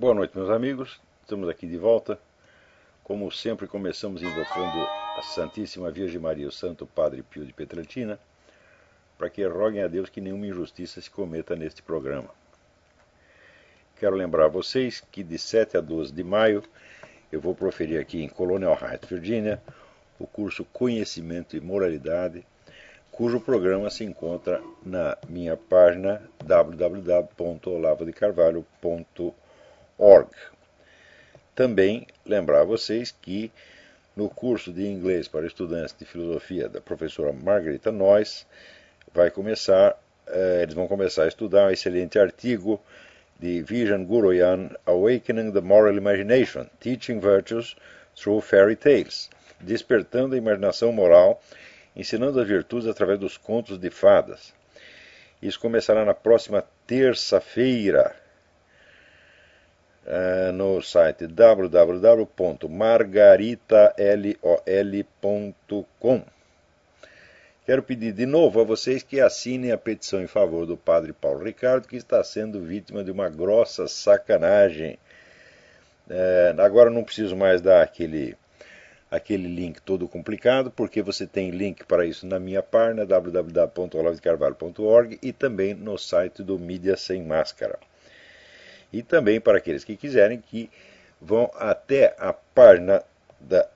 Boa noite, meus amigos. Estamos aqui de volta. Como sempre, começamos invocando a Santíssima Virgem Maria, o Santo Padre Pio de Pietrelcina, para que roguem a Deus que nenhuma injustiça se cometa neste programa. Quero lembrar a vocês que de 7 a 12 de maio eu vou proferir aqui em Colonial Heights, Virgínia, o curso Conhecimento e Moralidade, cujo programa se encontra na minha página www.olavodecarvalho.org. Também lembrar a vocês que no curso de inglês para estudantes de filosofia da professora Margarita Noyes eles vão começar a estudar um excelente artigo de Vijan Guroyan, Awakening the Moral Imagination, Teaching Virtues Through Fairy Tales, despertando a imaginação moral, ensinando as virtudes através dos contos de fadas. Isso começará na próxima terça-feira, no site www.margaritalol.com. Quero pedir de novo a vocês que assinem a petição em favor do Padre Paulo Ricardo, que está sendo vítima de uma grossa sacanagem. Agora não preciso mais dar aquele link todo complicado, porque você tem link para isso na minha página, www.olavodecarvalho.org, e também no site do Mídia Sem Máscara. E também para aqueles que quiserem, que vão até a página da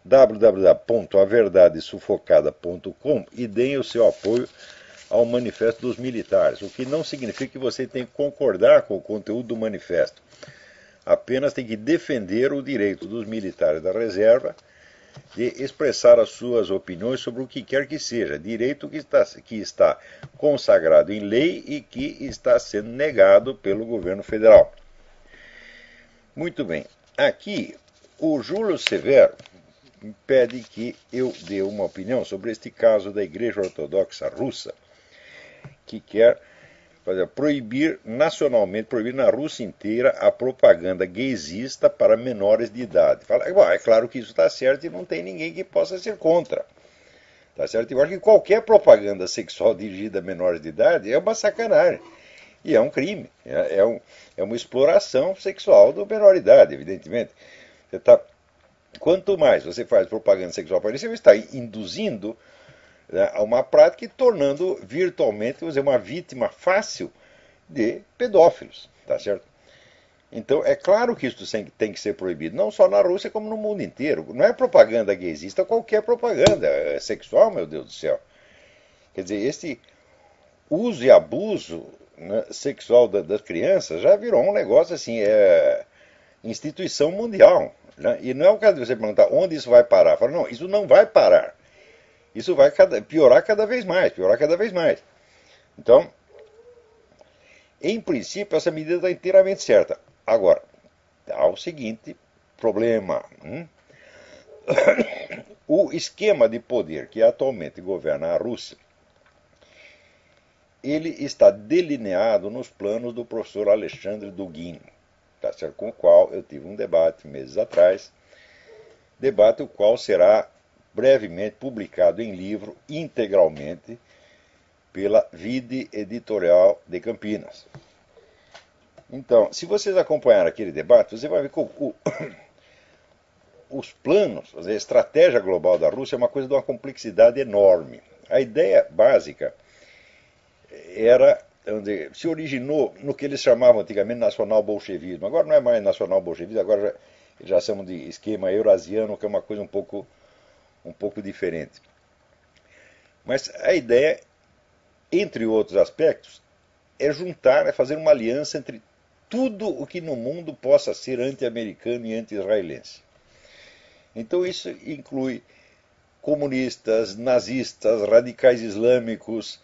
www.averdadesufocada.com e deem o seu apoio ao Manifesto dos Militares, o que não significa que você tem que concordar com o conteúdo do manifesto. Apenas tem que defender o direito dos militares da reserva de expressar as suas opiniões sobre o que quer que seja, direito que está consagrado em lei e que está sendo negado pelo governo federal. Muito bem, aqui o Júlio Severo pede que eu dê uma opinião sobre este caso da Igreja Ortodoxa Russa, que quer proibir nacionalmente, proibir na Rússia inteira a propaganda gaysista para menores de idade. É claro que isso está certo e não tem ninguém que possa ser contra. Está certo? Eu acho que qualquer propaganda sexual dirigida a menores de idade é uma sacanagem. E é um crime. É uma exploração sexual do menor de idade, evidentemente. Quanto mais você faz propaganda sexual para ele, você está induzindo a uma prática e tornando virtualmente uma vítima fácil de pedófilos, tá certo? Então é claro que isso tem que ser proibido, não só na Rússia como no mundo inteiro. Não é propaganda gaysista, qualquer propaganda sexual, meu Deus do céu. Quer dizer, esse uso e abuso, né, sexual das crianças já virou um negócio assim, instituição mundial, né? E não é o caso de você perguntar onde isso vai parar. Fala, não, isso não vai parar. Isso vai piorar cada vez mais, Então, em princípio, essa medida está inteiramente certa. Agora, há o seguinte problema. O esquema de poder que atualmente governa a Rússia, ele está delineado nos planos do professor Alexandre Dugin, tá certo? Com o qual eu tive um debate meses atrás, debate o qual será brevemente publicado em livro, integralmente, pela Vide Editorial de Campinas. Então, se vocês acompanharem aquele debate, você vai ver que os planos, a estratégia global da Rússia é uma coisa de uma complexidade enorme. A ideia básica se originou no que eles chamavam antigamente nacional-bolchevismo. Agora não é mais nacional-bolchevismo, agora já chamam de esquema eurasiano, que é uma coisa um pouco diferente. Mas a ideia, entre outros aspectos, é fazer uma aliança entre tudo o que no mundo possa ser anti-americano e anti-israelense. Então isso inclui comunistas, nazistas, radicais islâmicos,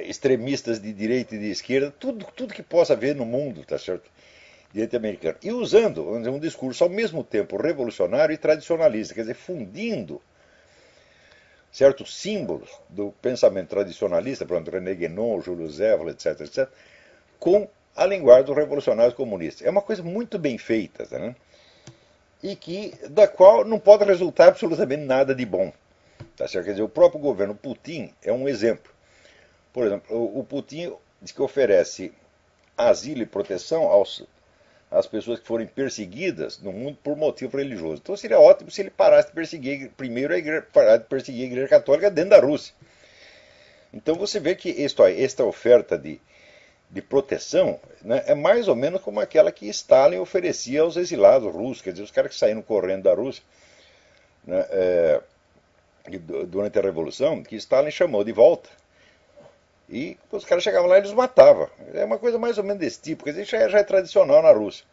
extremistas de direita e de esquerda, tudo que possa haver no mundo, tá certo? Direito americano. E usando, vamos dizer, um discurso ao mesmo tempo revolucionário e tradicionalista, quer dizer, fundindo certos símbolos do pensamento tradicionalista, por exemplo, René Guénon, Júlio Zévola, etc., com a linguagem dos revolucionários comunistas. É uma coisa muito bem feita, tá, né? E da qual não pode resultar absolutamente nada de bom. Tá certo? Quer dizer, o próprio governo Putin é um exemplo. Por exemplo, o Putin diz que oferece asilo e proteção às pessoas que forem perseguidas no mundo por motivo religioso. Então seria ótimo se ele parasse de perseguir, primeiro a igreja, parar de perseguir a Igreja Católica dentro da Rússia. Então você vê que esta oferta de proteção, né, é mais ou menos como aquela que Stalin oferecia aos exilados russos, quer dizer, os caras que saíram correndo da Rússia, né, durante a Revolução, que Stalin chamou de volta. E os caras chegavam lá e eles matavam. É uma coisa mais ou menos desse tipo, quer dizer, já é tradicional na Rússia.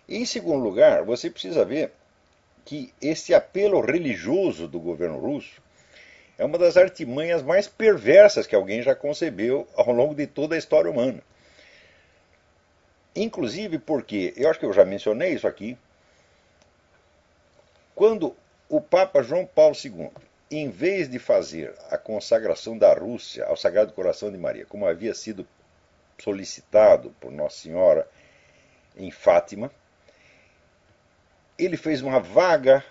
E, em segundo lugar, você precisa ver que esse apelo religioso do governo russo é uma das artimanhas mais perversas que alguém já concebeu ao longo de toda a história humana. Inclusive porque, eu acho que eu já mencionei isso aqui, quando o Papa João Paulo II, em vez de fazer a consagração da Rússia ao Sagrado Coração de Maria, como havia sido solicitado por Nossa Senhora em Fátima, ele fez uma vaga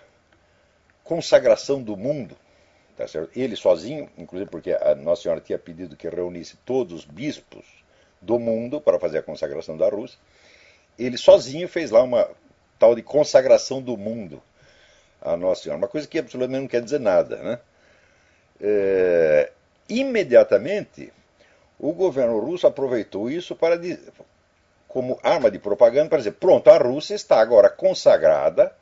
consagração do mundo. Tá certo? Ele sozinho, inclusive porque a Nossa Senhora tinha pedido que reunisse todos os bispos do mundo para fazer a consagração da Rússia, ele sozinho fez lá uma tal de consagração do mundo a Nossa Senhora, uma coisa que absolutamente não quer dizer nada. Né? Imediatamente, o governo russo aproveitou isso como arma de propaganda para dizer, pronto, a Rússia está agora consagrada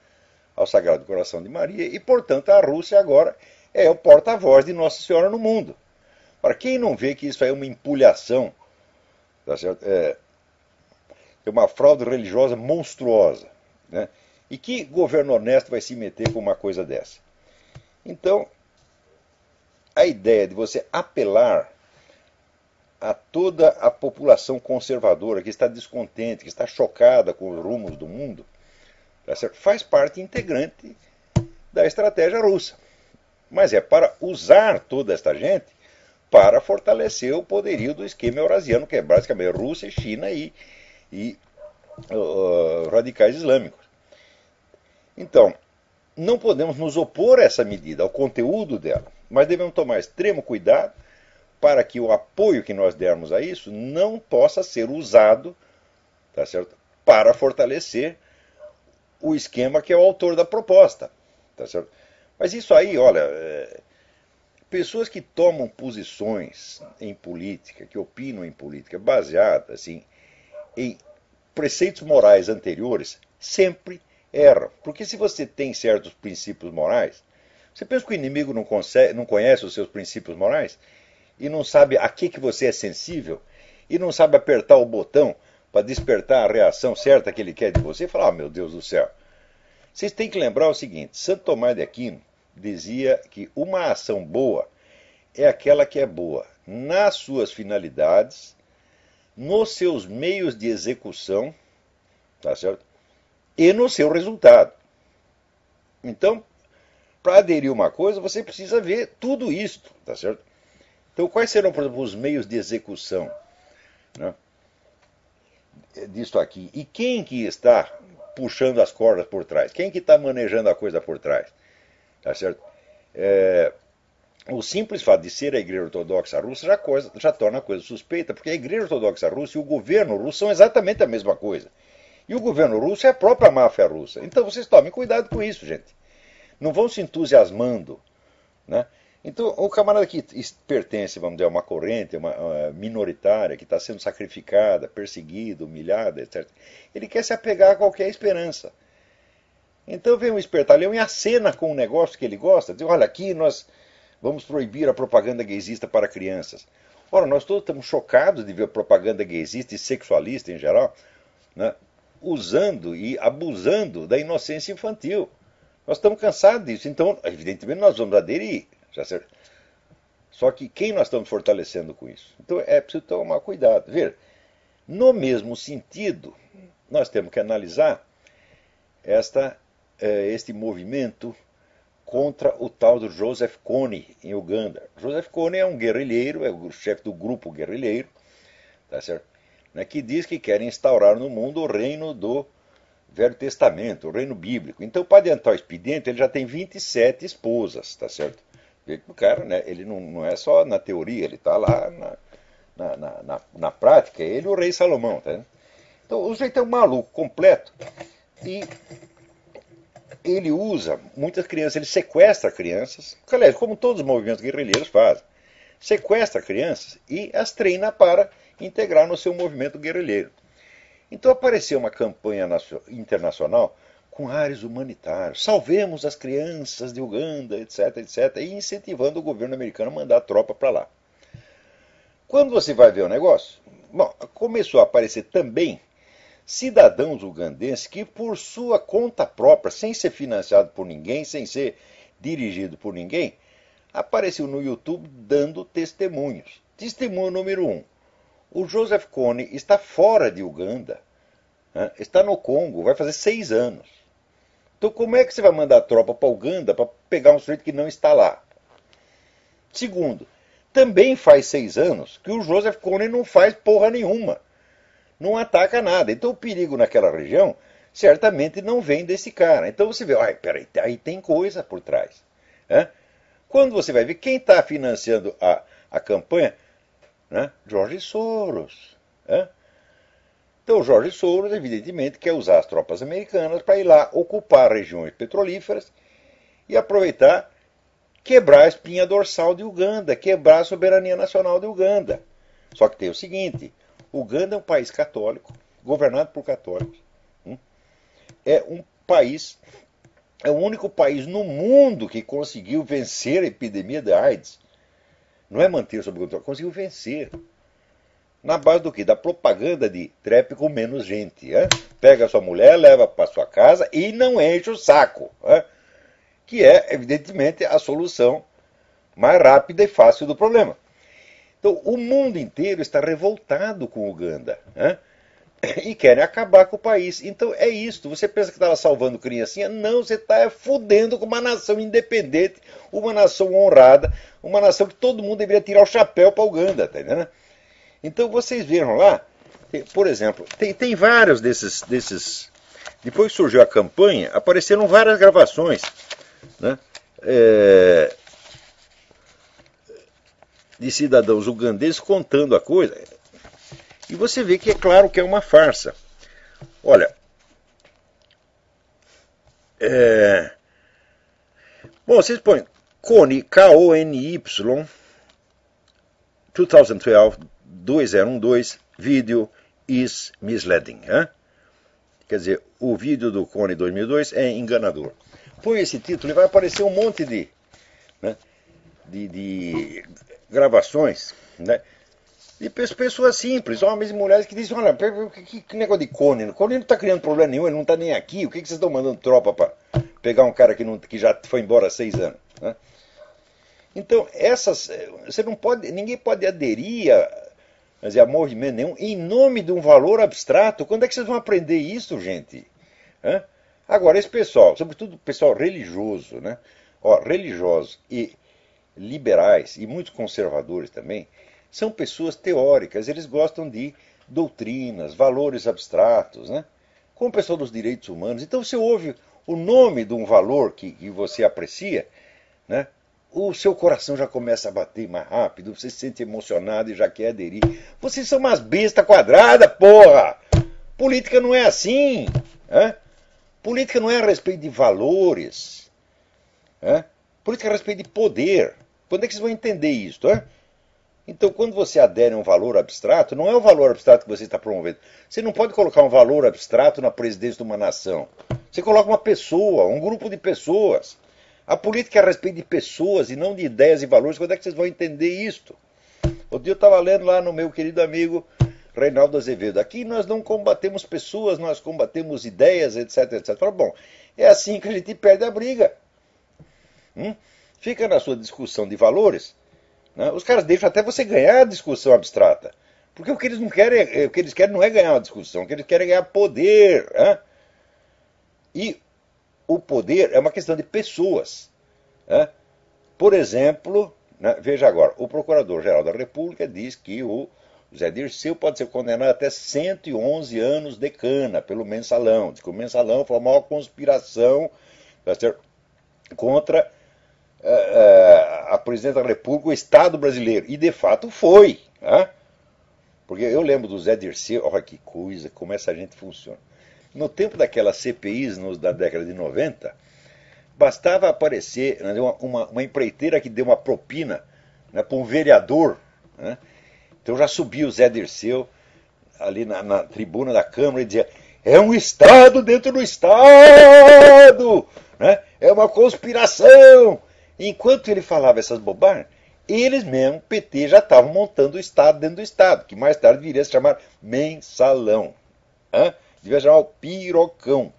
ao Sagrado Coração de Maria e, portanto, a Rússia agora é o porta-voz de Nossa Senhora no mundo. Para quem não vê que isso é uma empulhação, tá certo? É uma fraude religiosa monstruosa, né? E que governo honesto vai se meter com uma coisa dessa? Então, a ideia de você apelar a toda a população conservadora que está descontente, que está chocada com os rumos do mundo, tá certo? Faz parte integrante da estratégia russa. Mas é para usar toda esta gente para fortalecer o poderio do esquema eurasiano, que é basicamente Rússia, China e radicais islâmicos. Então, não podemos nos opor a essa medida, ao conteúdo dela, mas devemos tomar extremo cuidado para que o apoio que nós dermos a isso não possa ser usado, tá certo, para fortalecer o esquema que é o autor da proposta. Tá certo? Mas isso aí, olha, pessoas que tomam posições em política, que opinam em política, baseadas assim, em preceitos morais anteriores, sempre erram. Porque se você tem certos princípios morais, você pensa que o inimigo não conhece os seus princípios morais? E não sabe a que você é sensível? E não sabe apertar o botão para despertar a reação certa que ele quer de você? E falar, meu Deus do céu. Vocês têm que lembrar o seguinte, Santo Tomás de Aquino dizia que uma ação boa é aquela que é boa nas suas finalidades, nos seus meios de execução, tá certo? E no seu resultado. Então, para aderir a uma coisa, você precisa ver tudo isso, tá certo? Então, quais serão, por exemplo, os meios de execução, né, disso aqui? E quem que está puxando as cordas por trás? Quem que está manejando a coisa por trás? Tá certo? O simples fato de ser a Igreja Ortodoxa Russa já torna a coisa suspeita, porque a Igreja Ortodoxa Russa e o governo russo são exatamente a mesma coisa. E o governo russo é a própria máfia russa. Então vocês tomem cuidado com isso, gente. Não vão se entusiasmando, né? Então, o camarada que pertence, vamos dizer, a uma corrente minoritária, que está sendo sacrificada, perseguida, humilhada, etc., ele quer se apegar a qualquer esperança. Então vem um espertalhão e acena com um negócio que ele gosta, diz, olha, aqui nós vamos proibir a propaganda gaysista para crianças. Ora, nós todos estamos chocados de ver propaganda gaysista e sexualista em geral, né, usando e abusando da inocência infantil. Nós estamos cansados disso, então, evidentemente, nós vamos aderir. Só que quem nós estamos fortalecendo com isso? Então é preciso tomar cuidado. Ver, no mesmo sentido, nós temos que analisar este movimento contra o tal do Joseph Kony, em Uganda. Joseph Kony é um guerrilheiro, é o chefe do grupo guerrilheiro, tá certo? Né, que diz que quer instaurar no mundo o reino do Velho Testamento, o reino bíblico. Então, para adiantar o expediente, ele já tem 27 esposas, tá certo? O cara, né, ele não é só na teoria, ele está lá na prática, ele e o rei Salomão. Tá? Então, o sujeito é um maluco completo e ele usa muitas crianças, ele sequestra crianças, aliás, como todos os movimentos guerrilheiros fazem, sequestra crianças e as treina para integrar no seu movimento guerrilheiro. Então apareceu uma campanha internacional com ares humanitários, salvemos as crianças de Uganda, etc, etc, e incentivando o governo americano a mandar tropa para lá. Quando você vai ver o negócio, bom, começou a aparecer também cidadãos ugandenses que, por sua conta própria, sem ser financiado por ninguém, sem ser dirigido por ninguém, apareceu no YouTube dando testemunhos. Testemunho número 1. O Joseph Kony está fora de Uganda, né? Está no Congo, vai fazer 6 anos. Então como é que você vai mandar tropa para Uganda para pegar um sujeito que não está lá? Segundo, também faz 6 anos que o Joseph Kony não faz porra nenhuma. Não ataca nada. Então o perigo naquela região certamente não vem desse cara. Então você vê, peraí, aí tem coisa por trás. Né? Quando você vai ver quem está financiando a campanha, né? George Soros. Né? Então George Soros, evidentemente, quer usar as tropas americanas para ir lá ocupar regiões petrolíferas e aproveitar, quebrar a espinha dorsal de Uganda, quebrar a soberania nacional de Uganda. Só que tem o seguinte, Uganda é um país católico, governado por católicos. É um país, é o único país no mundo que conseguiu vencer a epidemia da AIDS. Não é manter sob controle, conseguiu vencer. Na base do quê? Da propaganda de trepe com menos gente. Pega a sua mulher, leva para sua casa e não enche o saco. Que é, evidentemente, a solução mais rápida e fácil do problema. Então, o mundo inteiro está revoltado com Uganda. E querem acabar com o país. Então, é isso. Você pensa que estava salvando criancinha? Não, você está fudendo com uma nação independente, uma nação honrada, uma nação que todo mundo deveria tirar o chapéu para Uganda. Tá entendendo? Então, vocês viram lá, por exemplo, tem vários desses. Depois que surgiu a campanha, apareceram várias gravações, né? De cidadãos ugandeses contando a coisa. E você vê que é claro que é uma farsa. Olha, bom, vocês põem Kony, K-O-N-Y, 2012, 2012, vídeo is misleading. Quer dizer, o vídeo do Kony 2002 é enganador. Põe esse título e vai aparecer um monte de gravações, né? De pessoas simples, homens e mulheres que dizem, olha, que negócio de Kony? O Kony não está criando problema nenhum, ele não está nem aqui, o que vocês estão mandando tropa para pegar um cara que já foi embora há 6 anos? Né? Então, você não pode, ninguém pode aderir a movimento nenhum em nome de um valor abstrato. Quando é que vocês vão aprender isso, gente? Agora, esse pessoal, sobretudo o pessoal religioso, né? Religiosos e liberais, e muitos conservadores também, são pessoas teóricas, eles gostam de doutrinas, valores abstratos, né? Como o pessoal dos direitos humanos. Então, você ouve o nome de um valor que você aprecia, né? O seu coração já começa a bater mais rápido, você se sente emocionado e já quer aderir. Vocês são umas bestas quadradas, porra! Política não é assim. Política não é a respeito de valores. Política é a respeito de poder. Quando é que vocês vão entender isso? Então, quando você adere a um valor abstrato, não é o valor abstrato que você está promovendo. Você não pode colocar um valor abstrato na presidência de uma nação. Você coloca uma pessoa, um grupo de pessoas. A política é a respeito de pessoas e não de ideias e valores. Quando é que vocês vão entender isto? Outro dia eu estava lendo lá no meu querido amigo Reinaldo Azevedo. Aqui nós não combatemos pessoas, nós combatemos ideias, etc, etc. Bom, é assim que a gente perde a briga. Fica na sua discussão de valores. Os caras deixam até você ganhar a discussão abstrata. Porque o que eles não querem, o que eles querem não é ganhar uma discussão, o que eles querem é ganhar poder. E o poder é uma questão de pessoas. Por exemplo, veja agora, o Procurador-Geral da República diz que o Zé Dirceu pode ser condenado até 111 anos de cana pelo mensalão. Diz que o mensalão foi a maior conspiração contra a presidente da República, o Estado brasileiro. E de fato foi. Porque eu lembro do Zé Dirceu, olha que coisa, como essa gente funciona. No tempo daquelas CPIs da década de 90, bastava aparecer, né, uma empreiteira que deu uma propina, né, para um vereador, né? Então já subia o Zé Dirceu ali na tribuna da Câmara e dizia: é um Estado dentro do Estado, né? É uma conspiração. E enquanto ele falava essas bobagens, eles mesmo, PT, já estavam montando o Estado dentro do Estado, que mais tarde viria a se chamar mensalão. Né? Devia chamar o pirocão,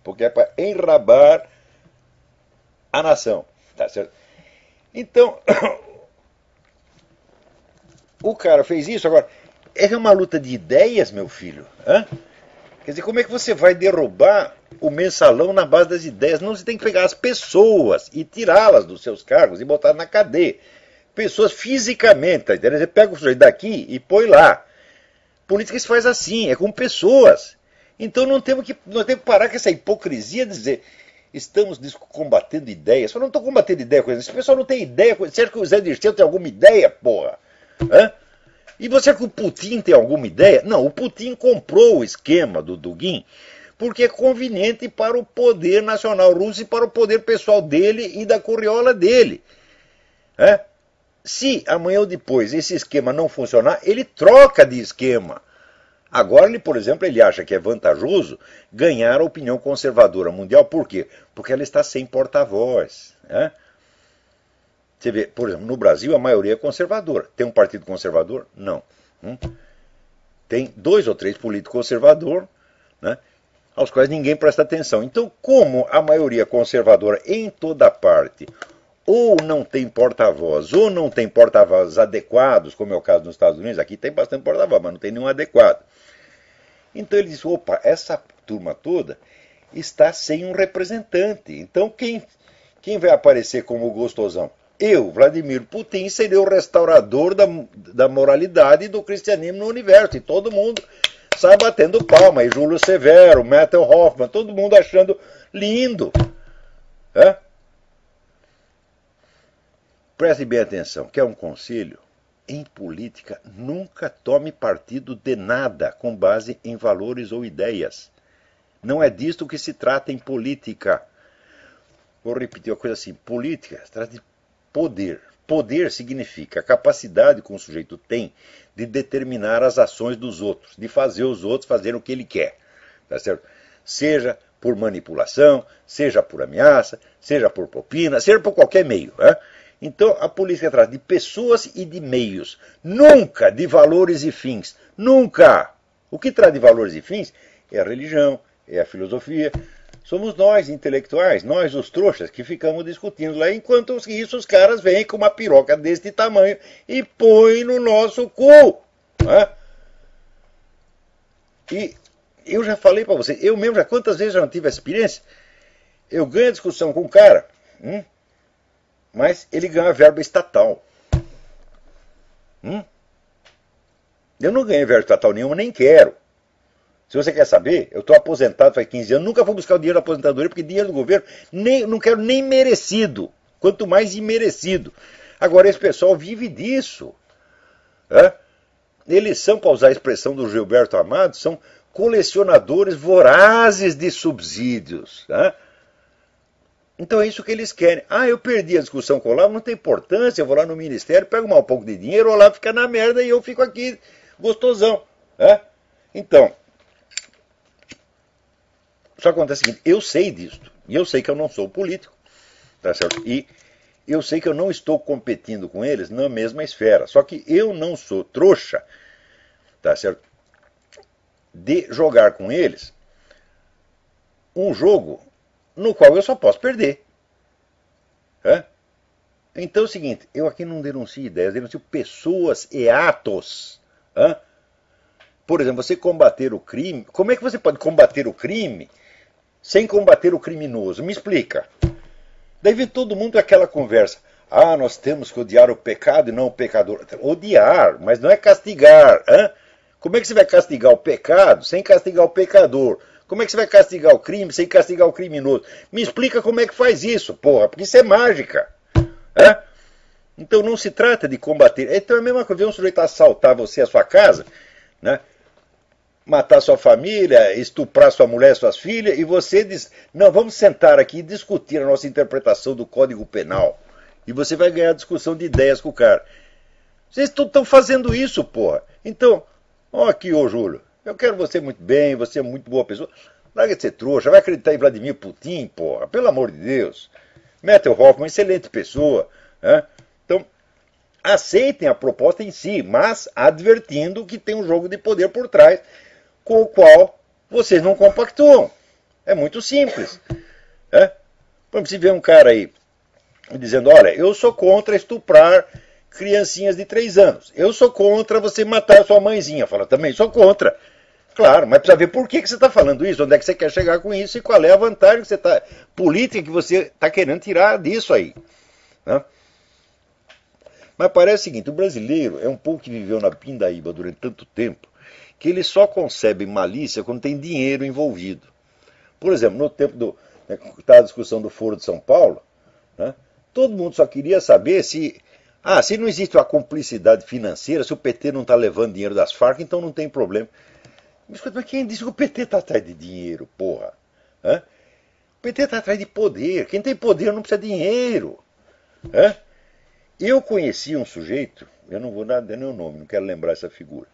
porque é para enrabar a nação. Tá certo? Então, o cara fez isso. Agora, é uma luta de ideias, meu filho. Hã? Quer dizer, como é que você vai derrubar o mensalão na base das ideias? Não, você tem que pegar as pessoas e tirá-las dos seus cargos e botar na cadeia. Pessoas fisicamente, tá entendendo? Você pega o sujeito daqui e põe lá. Política se faz assim, é com pessoas. Então nós temos que parar com essa hipocrisia de dizer: estamos combatendo ideias. Eu não estou combatendo ideia com isso. Esse pessoal não tem ideia. Você acha que o Zé Dirceu tem alguma ideia, porra? Hã? E você acha que o Putin tem alguma ideia? Não, o Putin comprou o esquema do Dugin porque é conveniente para o poder nacional russo e para o poder pessoal dele e da curriola dele. Hã? Se amanhã ou depois esse esquema não funcionar, ele troca de esquema. Agora, ele, por exemplo, ele acha que é vantajoso ganhar a opinião conservadora mundial. Por quê? Porque ela está sem porta-voz. Né? Você vê, por exemplo, no Brasil a maioria é conservadora. Tem um partido conservador? Não. Tem 2 ou 3 políticos conservadores, né, aos quais ninguém presta atenção. Então, como a maioria conservadora em toda parte ou não tem porta-voz, ou não tem porta-voz adequados, como é o caso nos Estados Unidos, aqui tem bastante porta-voz, mas não tem nenhum adequado. Então ele diz: opa, essa turma toda está sem um representante. Então quem vai aparecer como gostosão? Eu, Vladimir Putin, serei o restaurador da moralidade e do cristianismo no universo. E todo mundo sai batendo palma. E Júlio Severo, Methel Hoffman, todo mundo achando lindo. É? Preste bem atenção, quer um conselho? Em política, nunca tome partido de nada com base em valores ou ideias. Não é disto que se trata em política. Vou repetir uma coisa assim: política se trata de poder. Poder significa a capacidade que um sujeito tem de determinar as ações dos outros, de fazer os outros fazerem o que ele quer. Tá certo? Seja por manipulação, seja por ameaça, seja por propina, seja por qualquer meio. Né? Então, a política trata de pessoas e de meios, nunca de valores e fins. Nunca! O que traz de valores e fins é a religião, é a filosofia. Somos nós, intelectuais, nós, os trouxas, que ficamos discutindo lá, enquanto isso os caras vêm com uma piroca deste tamanho e põem no nosso cu. Né? E eu já falei para você, eu mesmo, quantas vezes eu não tive essa experiência? Eu ganho a discussão com um cara, mas ele ganha verba estatal. Eu não ganhei verba estatal nenhuma, nem quero. Se você quer saber, eu estou aposentado faz 15 anos, nunca vou buscar o dinheiro da aposentadoria, porque dinheiro do governo não quero nem merecido, quanto mais imerecido. Agora, esse pessoal vive disso. Né? Eles são, para usar a expressão do Gilberto Amado, são colecionadores vorazes de subsídios. Né? Então é isso que eles querem. Ah, eu perdi a discussão com o Olavo, não tem importância, eu vou lá no ministério, pego um pouco de dinheiro, o Olavo fica na merda e eu fico aqui gostosão. Né? Então, só acontece o seguinte: eu sei disto, e eu sei que eu não sou político, tá certo? E eu sei que eu não estou competindo com eles na mesma esfera, só que eu não sou trouxa, tá certo? De jogar com eles um jogo no qual eu só posso perder. É? Então é o seguinte, eu aqui não denuncio ideias, denuncio pessoas e atos. É? Por exemplo, você combater o crime, como é que você pode combater o crime sem combater o criminoso? Me explica. Daí vem todo mundo aquela conversa: ah, nós temos que odiar o pecado e não o pecador. Odiar, mas não é castigar. Hein? Como é que você vai castigar o pecado sem castigar o pecador? Como é que você vai castigar o crime sem castigar o criminoso? Me explica como é que faz isso, porra, porque isso é mágica. Hein? Então não se trata de combater. Então é a mesma coisa, um sujeito assaltar você, a sua casa, né? Matar sua família, estuprar sua mulher, suas filhas, e você diz, não, vamos sentar aqui e discutir a nossa interpretação do Código Penal. E você vai ganhar discussão de ideias com o cara. Vocês estão fazendo isso, porra. Então, ó aqui, ô Júlio, eu quero você muito bem, você é muito boa pessoa. Larga de ser trouxa, vai acreditar em Vladimir Putin, porra, pelo amor de Deus. Methel Hoffman, excelente pessoa. Né? Então, aceitem a proposta em si, mas advertindo que tem um jogo de poder por trás, com o qual vocês não compactuam. É muito simples. Né? Vamos ver um cara aí dizendo, olha, eu sou contra estuprar criancinhas de 3 anos. Eu sou contra você matar sua mãezinha. Fala, também sou contra. Claro, mas precisa ver por que você está falando isso, onde é que você quer chegar com isso e qual é a vantagem que você tá, política que você está querendo tirar disso aí. Né? Mas parece o seguinte, o brasileiro é um povo que viveu na pindaíba durante tanto tempo que ele só concebe malícia quando tem dinheiro envolvido. Por exemplo, no tempo da discussão do Foro de São Paulo, né, todo mundo só queria saber se não existe uma cumplicidade financeira, se o PT não está levando dinheiro das Farc, então não tem problema. Mas quem disse que o PT está atrás de dinheiro, porra? Hã? O PT está atrás de poder. Quem tem poder não precisa de dinheiro. Hã? Eu conheci um sujeito, eu não vou dar nem o nome, não quero lembrar essa figura.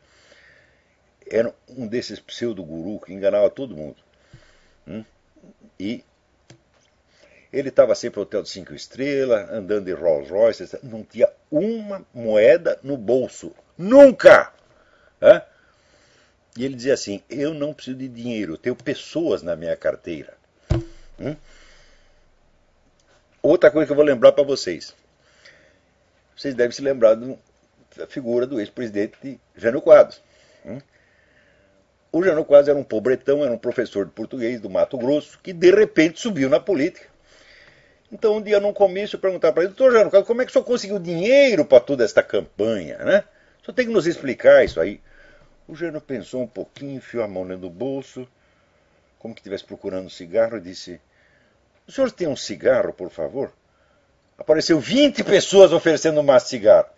Era um desses pseudo-guru que enganava todo mundo. E ele estava sempre no hotel de 5 estrelas, andando de Rolls Royce, não tinha uma moeda no bolso. Nunca! Hã? E ele dizia assim, eu não preciso de dinheiro, eu tenho pessoas na minha carteira. Outra coisa que eu vou lembrar para vocês. Vocês devem se lembrar da figura do ex-presidente Jânio Quadros. O Jânio Quadros era um pobretão, era um professor de português do Mato Grosso, que de repente subiu na política. Então um dia num comício eu perguntava para ele, doutor Jânio Quadros, como é que o senhor conseguiu dinheiro para toda esta campanha? Né? O senhor tem que nos explicar isso aí. O Jânio pensou um pouquinho, enfiou a mão dentro do bolso, como que estivesse procurando um cigarro, e disse, o senhor tem um cigarro, por favor? Apareceu 20 pessoas oferecendo um maço de cigarro.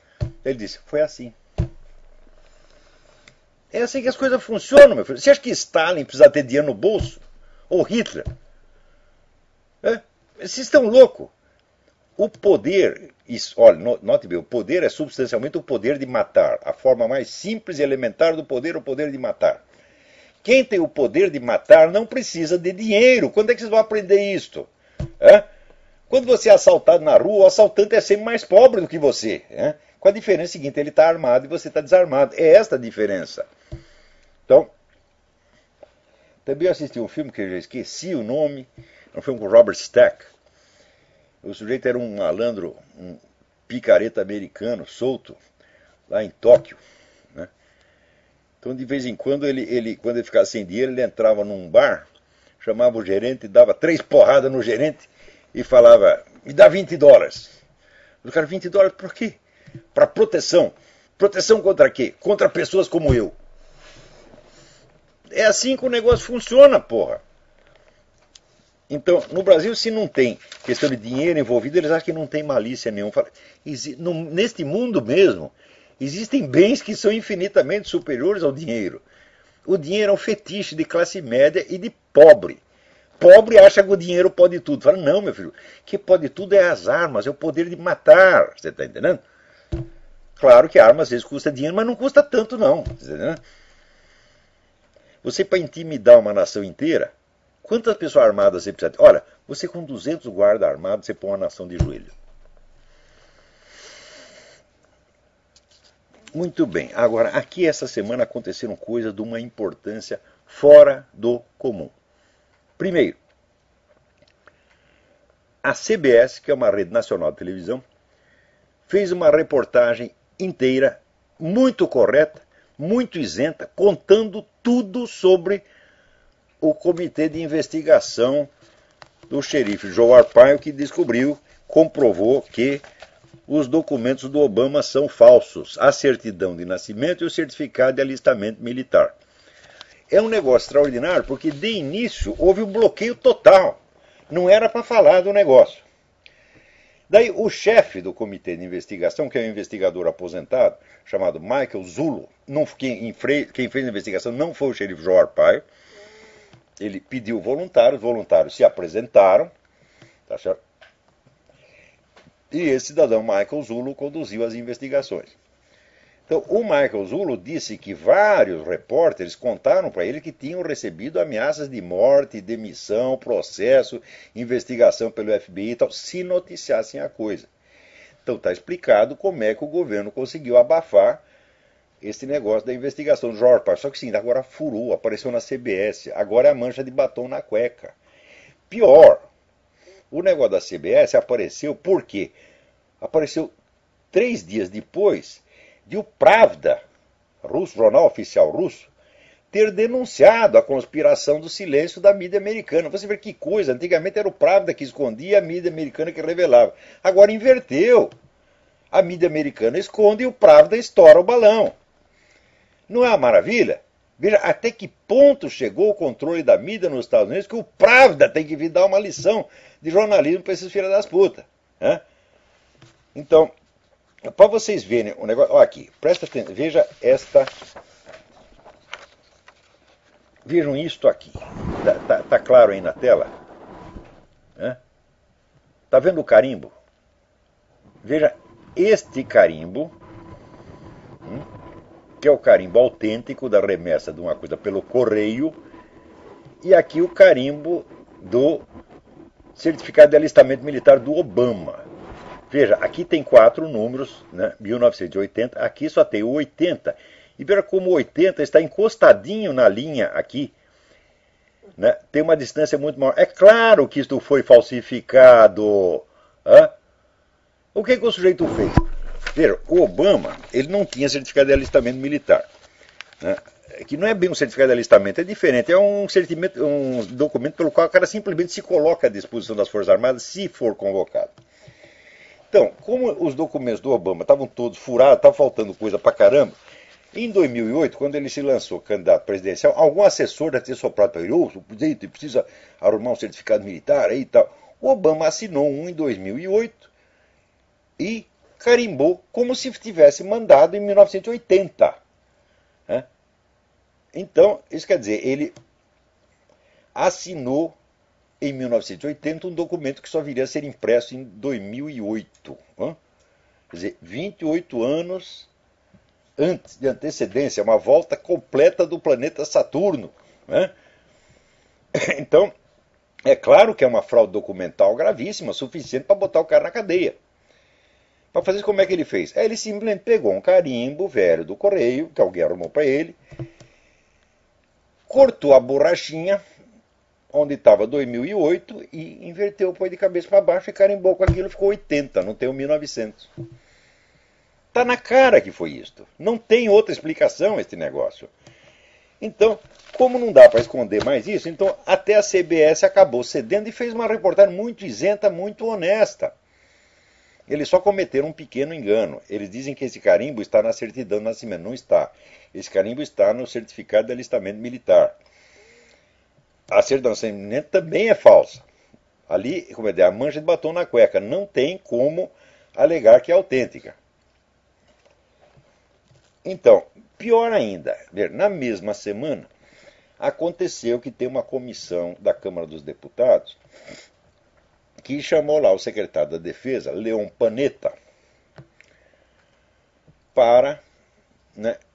Ele disse, foi assim. É assim que as coisas funcionam, meu filho. Você acha que Stalin precisa ter dinheiro no bolso? Ou Hitler? Vocês estão loucos. O poder, olha, note bem, o poder é substancialmente o poder de matar. A forma mais simples e elementar do poder é o poder de matar. Quem tem o poder de matar não precisa de dinheiro. Quando é que vocês vão aprender isto? Quando você é assaltado na rua, o assaltante é sempre mais pobre do que você. Com a diferença seguinte, ele está armado e você está desarmado. É esta a diferença. Então, também assisti um filme que eu já esqueci o nome, um filme com Robert Stack. O sujeito era um malandro, um picareta americano, solto, lá em Tóquio. Né? Então, de vez em quando, quando ele ficava sem dinheiro, ele entrava num bar, chamava o gerente, dava 3 porradas no gerente e falava, me dá $20. O cara, $20 por quê? Para proteção. Proteção contra quê? Contra pessoas como eu. É assim que o negócio funciona, porra. Então, no Brasil, se não tem questão de dinheiro envolvido, eles acham que não tem malícia nenhuma. Neste mundo mesmo, existem bens que são infinitamente superiores ao dinheiro. O dinheiro é um fetiche de classe média e de pobre. Pobre acha que o dinheiro pode tudo. Fala, não, meu filho, que pode tudo é as armas, é o poder de matar. Você está entendendo? Claro que a arma às vezes custa dinheiro, mas não custa tanto, não. Tá entendendo? Você, para intimidar uma nação inteira, quantas pessoas armadas você precisa ter? Olha, você com 200 guardas armados, você põe uma nação de joelho. Muito bem. Agora, aqui essa semana aconteceram coisas de uma importância fora do comum. Primeiro, a CBS, que é uma rede nacional de televisão, fez uma reportagem inteira, muito correta, muito isenta, contando tudo sobre o comitê de investigação do xerife Joe Arpaio, que descobriu, comprovou que os documentos do Obama são falsos, a certidão de nascimento e o certificado de alistamento militar. É um negócio extraordinário porque de início houve um bloqueio total. Não era para falar do negócio. Daí o chefe do comitê de investigação, que é um investigador aposentado, chamado Michael Zullo, quem fez a investigação não foi o xerife Joe Arpaio, ele pediu voluntários, os voluntários se apresentaram, tá certo? E esse cidadão Michael Zullo conduziu as investigações. Então, o Michael Zullo disse que vários repórteres contaram para ele que tinham recebido ameaças de morte, demissão, processo, investigação pelo FBI e tal, se noticiassem a coisa. Então, está explicado como é que o governo conseguiu abafar esse negócio da investigação do Jorge Arpaio. Só que sim, agora furou, apareceu na CBS, agora é a mancha de batom na cueca. Pior, o negócio da CBS apareceu por quê? Apareceu 3 dias depois de o Pravda, russo, jornal oficial russo, ter denunciado a conspiração do silêncio da mídia americana. Você vê que coisa, antigamente era o Pravda que escondia, a mídia americana que revelava. Agora inverteu. A mídia americana esconde e o Pravda estoura o balão. Não é uma maravilha? Veja até que ponto chegou o controle da mídia nos Estados Unidos que o Pravda tem que vir dar uma lição de jornalismo para esses filhos das putas. Né? Então, para vocês verem o negócio, ó, aqui, presta atenção, vejam isto aqui, tá claro aí na tela? Tá vendo o carimbo? Veja este carimbo, que é o carimbo autêntico da remessa de uma coisa pelo correio, e aqui o carimbo do certificado de alistamento militar do Obama. Veja, aqui tem 4 números, né, 1980, aqui só tem o 80. E veja como o 80 está encostadinho na linha aqui. Né, tem uma distância muito maior. É claro que isto foi falsificado. O que o sujeito fez? Veja, o Obama, ele não tinha certificado de alistamento militar. Né, que não é bem um certificado de alistamento, é diferente. É um documento pelo qual o cara simplesmente se coloca à disposição das Forças Armadas se for convocado. Então, como os documentos do Obama estavam todos furados, estava faltando coisa pra caramba, em 2008, quando ele se lançou candidato presidencial, algum assessor deve ter soprado para ele, o presidente precisa arrumar um certificado militar aí e tal. O Obama assinou um em 2008 e carimbou como se tivesse mandado em 1980. Né? Então, isso quer dizer, ele assinou em 1980 um documento que só viria a ser impresso em 2008. Quer dizer, 28 anos antes de antecedência, uma volta completa do planeta Saturno. Né? Então, é claro que é uma fraude documental gravíssima, suficiente para botar o cara na cadeia. Para fazer isso, como é que ele fez? Ele simplesmente pegou um carimbo velho do correio, que alguém arrumou para ele, cortou a borrachinha onde estava 2008 e inverteu, põe de cabeça para baixo e carimbou com aquilo, ficou 80, não tem o 1900. Está na cara que foi isto. Não tem outra explicação este negócio. Então, como não dá para esconder mais isso, então até a CBS acabou cedendo e fez uma reportagem muito isenta, muito honesta. Eles só cometeram um pequeno engano. Eles dizem que esse carimbo está na certidão de nascimento. Não está. Esse carimbo está no certificado de alistamento militar. A certidão de nascimento também é falsa. Ali, como é que é, a mancha de batom na cueca. Não tem como alegar que é autêntica. Então, pior ainda, na mesma semana, aconteceu que tem uma comissão da Câmara dos Deputados que chamou lá o secretário da Defesa, Leon Panetta, para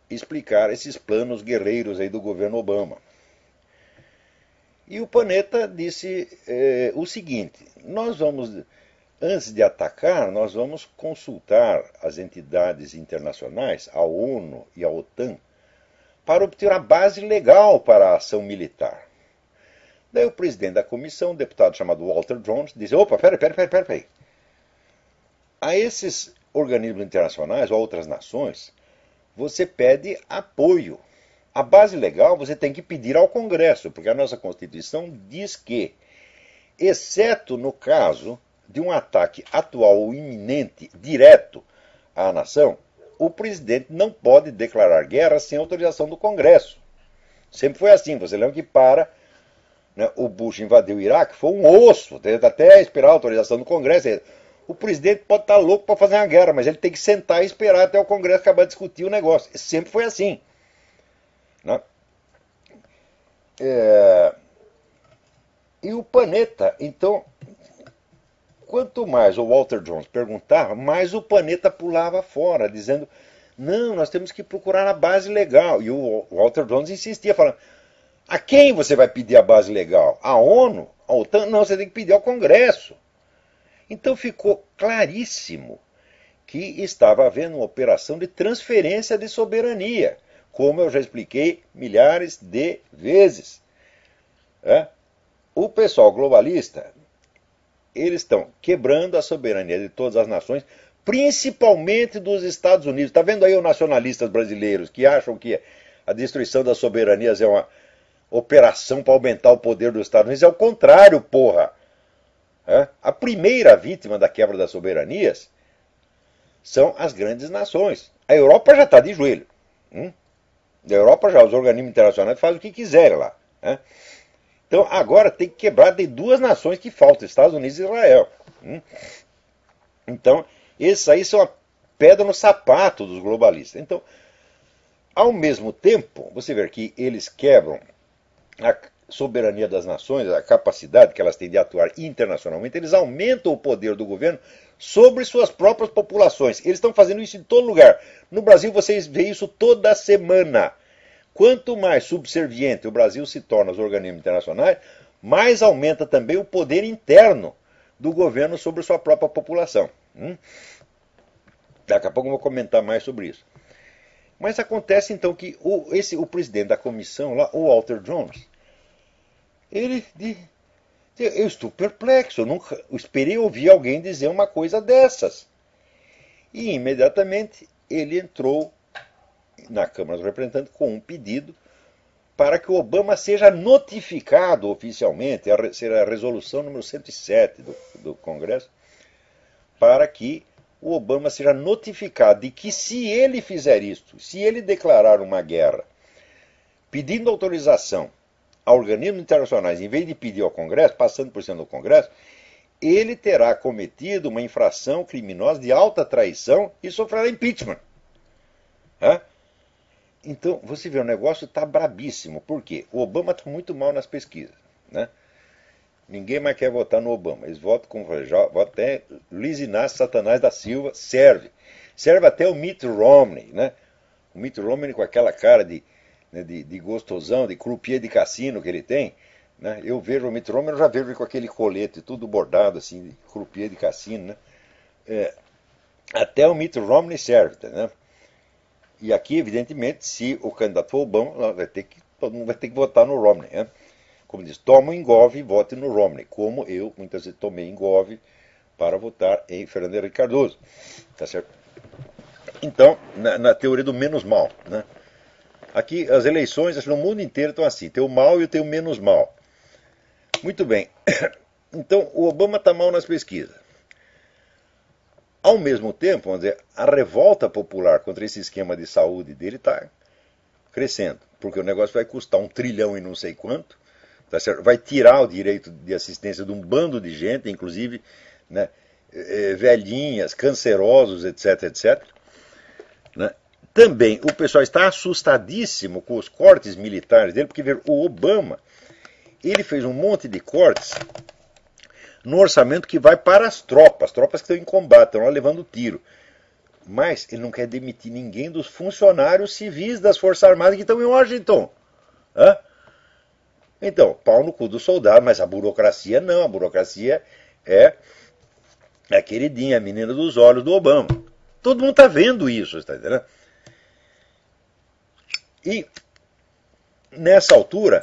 explicar esses planos guerreiros aí do governo Obama. E o Panetta disse o seguinte: nós vamos, antes de atacar, nós vamos consultar as entidades internacionais, a ONU e a OTAN, para obter a base legal para a ação militar. Daí o presidente da comissão, um deputado chamado Walter Jones, disse: opa, peraí. A esses organismos internacionais ou a outras nações, você pede apoio. A base legal você tem que pedir ao Congresso, porque a nossa Constituição diz que, exceto no caso de um ataque atual ou iminente, direto à nação, o presidente não pode declarar guerra sem autorização do Congresso. Sempre foi assim. Você lembra que o Bush invadiu o Iraque, foi um osso, teve até esperar a autorização do Congresso. O presidente pode estar louco para fazer uma guerra, mas ele tem que sentar e esperar até o Congresso acabar de discutir o negócio. Sempre foi assim. Né? E o Panetta, então, quanto mais o Walter Jones perguntava, mais o Panetta pulava fora, dizendo, não, nós temos que procurar a base legal. E o Walter Jones insistia, falando, a quem você vai pedir a base legal? A ONU? A OTAN? Não, você tem que pedir ao Congresso. Então ficou claríssimo que estava havendo uma operação de transferência de soberania, como eu já expliquei milhares de vezes. O pessoal globalista, eles estão quebrando a soberania de todas as nações, principalmente dos Estados Unidos. Está vendo aí os nacionalistas brasileiros que acham que a destruição das soberanias é uma operação para aumentar o poder dos Estados Unidos? É o contrário, porra. A primeira vítima da quebra das soberanias são as grandes nações. A Europa já está de joelho. Na Europa já os organismos internacionais fazem o que quiserem lá. Então agora tem que quebrar de duas nações que faltam, Estados Unidos e Israel. Então esses aí são a pedra no sapato dos globalistas. Então, ao mesmo tempo, você vê que eles quebram a soberania das nações, a capacidade que elas têm de atuar internacionalmente, eles aumentam o poder do governo sobre suas próprias populações. Eles estão fazendo isso em todo lugar. No Brasil vocês veem isso toda semana. Quanto mais subserviente o Brasil se torna aos organismos internacionais, mais aumenta também o poder interno do governo sobre sua própria população. Daqui a pouco eu vou comentar mais sobre isso. Mas acontece então que o presidente da comissão lá, o Walter Jones, eu estou perplexo, eu esperei ouvir alguém dizer uma coisa dessas. E imediatamente ele entrou na Câmara dos Representantes com um pedido para que o Obama seja notificado oficialmente, será a resolução número 107 do Congresso, para que o Obama seja notificado de que se ele fizer isso, se ele declarar uma guerra, pedindo autorização a organismos internacionais, em vez de pedir ao Congresso, passando por cima do Congresso, ele terá cometido uma infração criminosa de alta traição e sofrerá impeachment. Então, você vê, o negócio está brabíssimo. Por quê? O Obama está muito mal nas pesquisas. Ninguém mais quer votar no Obama. Eles votam até Luiz Inácio Satanás da Silva, serve. Serve até o Mitt Romney. O Mitt Romney com aquela cara de gostosão, de croupier de cassino que ele tem. Eu vejo o Mitt Romney, eu já vejo ele com aquele colete tudo bordado, assim, de croupier de cassino. Até o Mitt Romney serve. E aqui, evidentemente, se o candidato for Obama, todo mundo vai ter que votar no Romney. Como diz, toma um engove e vote no Romney. Como eu, muitas vezes, tomei engove para votar em Fernando Henrique Cardoso. Tá certo? Então, na teoria do menos mal. Aqui, as eleições no mundo inteiro estão assim. Tem o mal e tem o menos mal. Muito bem. Então, o Obama está mal nas pesquisas. Ao mesmo tempo, vamos dizer, a revolta popular contra esse esquema de saúde dele está crescendo. Porque o negócio vai custar 1 trilhão e não sei quanto. Tá certo? Vai tirar o direito de assistência de um bando de gente, inclusive velhinhas, cancerosos, etc, etc. Também o pessoal está assustadíssimo com os cortes militares dele, porque o Obama ele fez um monte de cortes no orçamento que vai para as tropas que estão em combate, estão lá levando tiro. Mas ele não quer demitir ninguém dos funcionários civis das Forças Armadas que estão em Washington. Então, pau no cu do soldado, mas a burocracia não, a burocracia é a queridinha, a menina dos olhos do Obama. Todo mundo está vendo isso, está entendendo? E, nessa altura,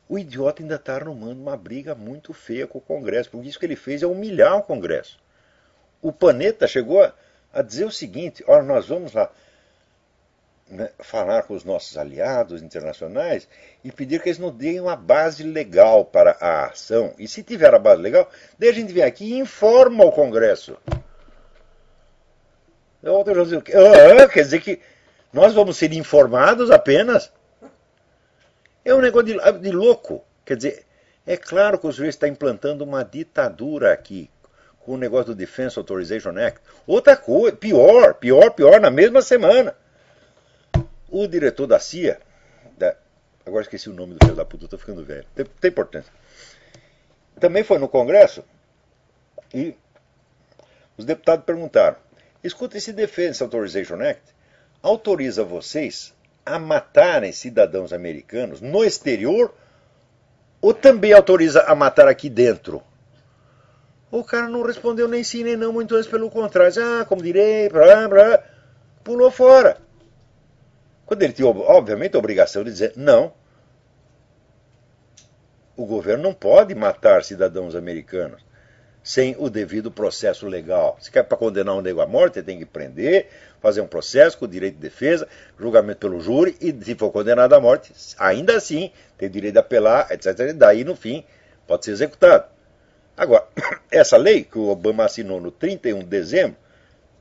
o idiota ainda está arrumando uma briga muito feia com o Congresso, porque isso que ele fez é humilhar o Congresso. O Panetta chegou a dizer o seguinte, olha, nós vamos lá falar com os nossos aliados internacionais e pedir que eles nos deem uma base legal para a ação. E se tiver a base legal, daí a gente vem aqui e informa o Congresso. Quer dizer que nós vamos ser informados apenas? É um negócio de louco. Quer dizer, é claro que o sujeito está implantando uma ditadura aqui. com o negócio do Defense Authorization Act. Outra coisa, pior, na mesma semana. O diretor da CIA, agora esqueci o nome do filho da puta, estou ficando velho, tem importância. Também foi no Congresso e os deputados perguntaram: escuta, esse Defense Authorization Act autoriza vocês a matarem cidadãos americanos no exterior ou também autoriza a matar aqui dentro? O cara não respondeu nem sim nem não, muito antes pelo contrário. Como direi, pulou fora. Quando ele tinha, obviamente, a obrigação de dizer não. O governo não pode matar cidadãos americanos sem o devido processo legal. Se quer para condenar um nego à morte, ele tem que prender, fazer um processo com direito de defesa, julgamento pelo júri, e se for condenado à morte, ainda assim, tem direito de apelar, etc. E daí, no fim, pode ser executado. Agora, essa lei que o Obama assinou no 31 de dezembro,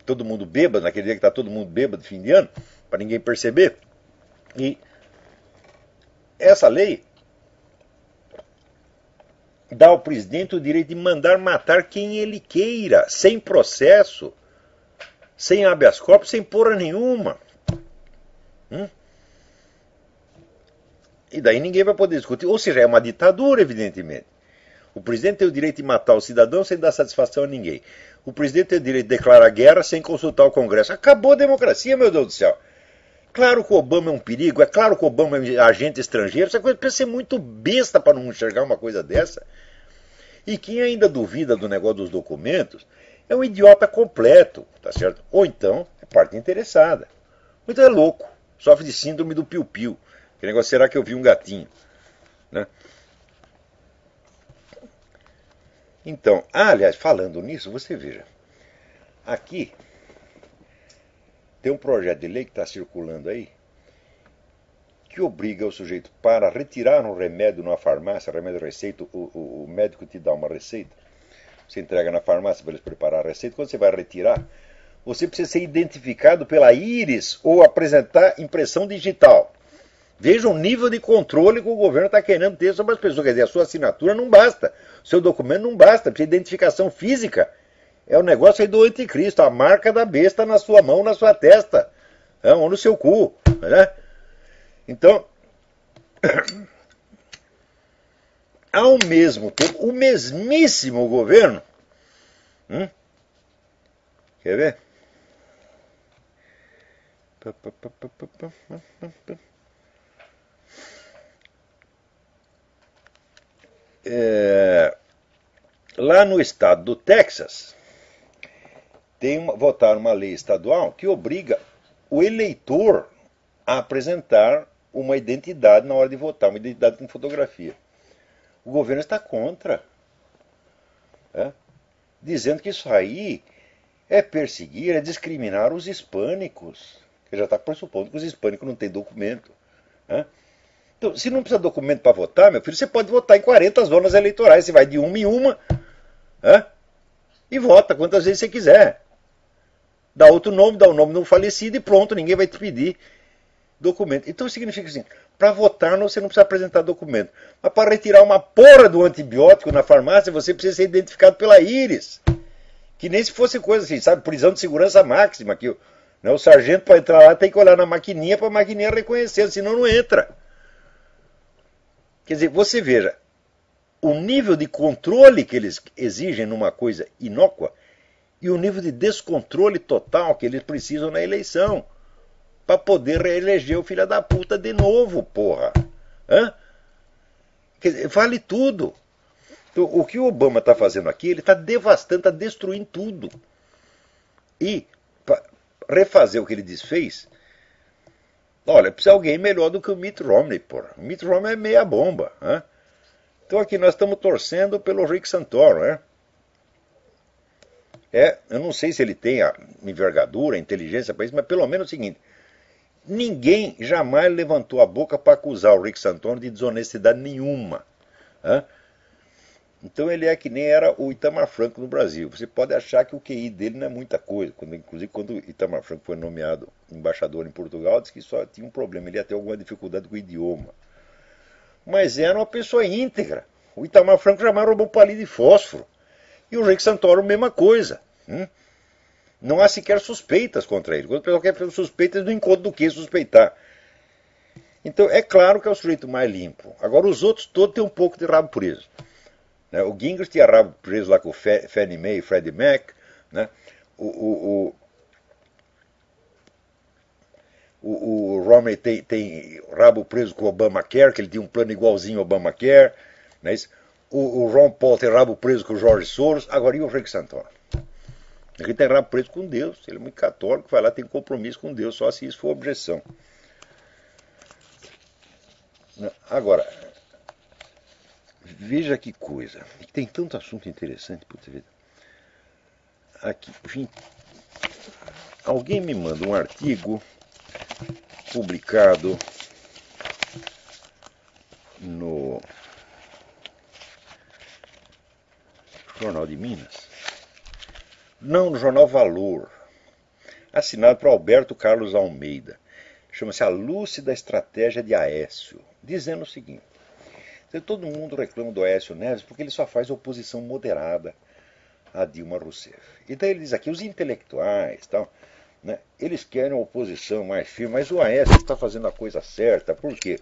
todo mundo bêbado, naquele dia que está todo mundo bêbado de fim de ano, para ninguém perceber, e essa lei dá ao presidente o direito de mandar matar quem ele queira, sem processo, sem habeas corpus, sem porra nenhuma. E daí ninguém vai poder discutir. Ou seja, é uma ditadura, evidentemente. O presidente tem o direito de matar o cidadão sem dar satisfação a ninguém. O presidente tem o direito de declarar guerra sem consultar o Congresso. Acabou a democracia, meu Deus do céu. Claro que o Obama é um perigo, é claro que o Obama é agente estrangeiro, essa coisa precisa ser muito besta para não enxergar uma coisa dessa. E quem ainda duvida do negócio dos documentos é um idiota completo, tá certo? Ou então é parte interessada. Ou então é louco, sofre de síndrome do piu-piu. Que negócio, será que eu vi um gatinho? Né? Então, aliás, falando nisso, você veja, aqui tem um projeto de lei que está circulando aí que obriga o sujeito, para retirar um remédio numa farmácia, remédio receita, o médico te dá uma receita, você entrega na farmácia para eles preparar a receita, quando você vai retirar, você precisa ser identificado pela íris ou apresentar impressão digital. Veja o nível de controle que o governo está querendo ter sobre as pessoas. Quer dizer, a sua assinatura não basta, o seu documento não basta, precisa de identificação física. É o negócio aí do anticristo, a marca da besta na sua mão, na sua testa, ou no seu cu. Né? Então, ao mesmo tempo, o mesmíssimo governo, quer ver? Lá no estado do Texas, votaram uma lei estadual que obriga o eleitor a apresentar uma identidade na hora de votar, uma identidade com fotografia. O governo está contra, dizendo que isso aí é perseguir, é discriminar os hispânicos. Ele já está pressupondo que os hispânicos não têm documento. Então, se não precisa de documento para votar, meu filho, você pode votar em 40 zonas eleitorais. Você vai de uma em uma e vota quantas vezes você quiser. Dá outro nome, dá o nome de um falecido e pronto, ninguém vai te pedir documento. Então significa assim, para votar você não precisa apresentar documento. Mas para retirar uma porra do antibiótico na farmácia, você precisa ser identificado pela íris. Que nem se fosse coisa assim, sabe, prisão de segurança máxima, que o sargento para entrar lá tem que olhar na maquininha para a maquininha reconhecer, senão não entra. Quer dizer, você veja, o nível de controle que eles exigem numa coisa inócua e o nível de descontrole total que eles precisam na eleição para poder reeleger o filho da puta de novo, porra. Quer dizer, vale tudo. Então, o que o Obama está fazendo aqui, ele está devastando, está destruindo tudo. E, para refazer o que ele desfez, olha, precisa de alguém melhor do que o Mitt Romney, porra. O Mitt Romney é meia bomba. Então aqui nós estamos torcendo pelo Rick Santorum, eu não sei se ele tem a envergadura, a inteligência para isso, mas pelo menos é o seguinte, ninguém jamais levantou a boca para acusar o Rick Santorum de desonestidade nenhuma. Então ele é que nem era o Itamar Franco no Brasil. Você pode achar que o QI dele não é muita coisa. Inclusive quando o Itamar Franco foi nomeado embaixador em Portugal, disse que só tinha um problema, ele ia ter alguma dificuldade com o idioma. Mas era uma pessoa íntegra. O Itamar Franco jamais roubou um palito de fósforo. E o Rick Santoro, mesma coisa. Não há sequer suspeitas contra ele. Quando o pessoal quer fazer suspeitas, não encontra do que suspeitar. Então, é claro que é o sujeito mais limpo. Agora, os outros todos têm um pouco de rabo preso. Né? O Gingrich tinha rabo preso lá com o Fannie Mae e Freddie Mac. Né? O Romney tem rabo preso com o Obamacare, que ele tinha um plano igualzinho ao Obamacare. Né? O Ron Paul tem rabo preso com o Jorge Soros. Agora, e o Rick Santoro? Ele tem rabo preso com Deus. Ele é muito católico, vai lá, tem compromisso com Deus, só se isso for objeção. Agora, veja que coisa. Tem tanto assunto interessante, puta vida. Aqui, alguém me manda um artigo publicado no Jornal de Minas. Não, no Jornal Valor. Assinado por Alberto Carlos Almeida. Chama-se A Lúcida Estratégia de Aécio. Dizendo o seguinte. Todo mundo reclama do Aécio Neves porque ele só faz oposição moderada a Dilma Rousseff. E daí ele diz aqui, os intelectuais, tal, né, eles querem uma oposição mais firme, mas o Aécio está fazendo a coisa certa. Por quê?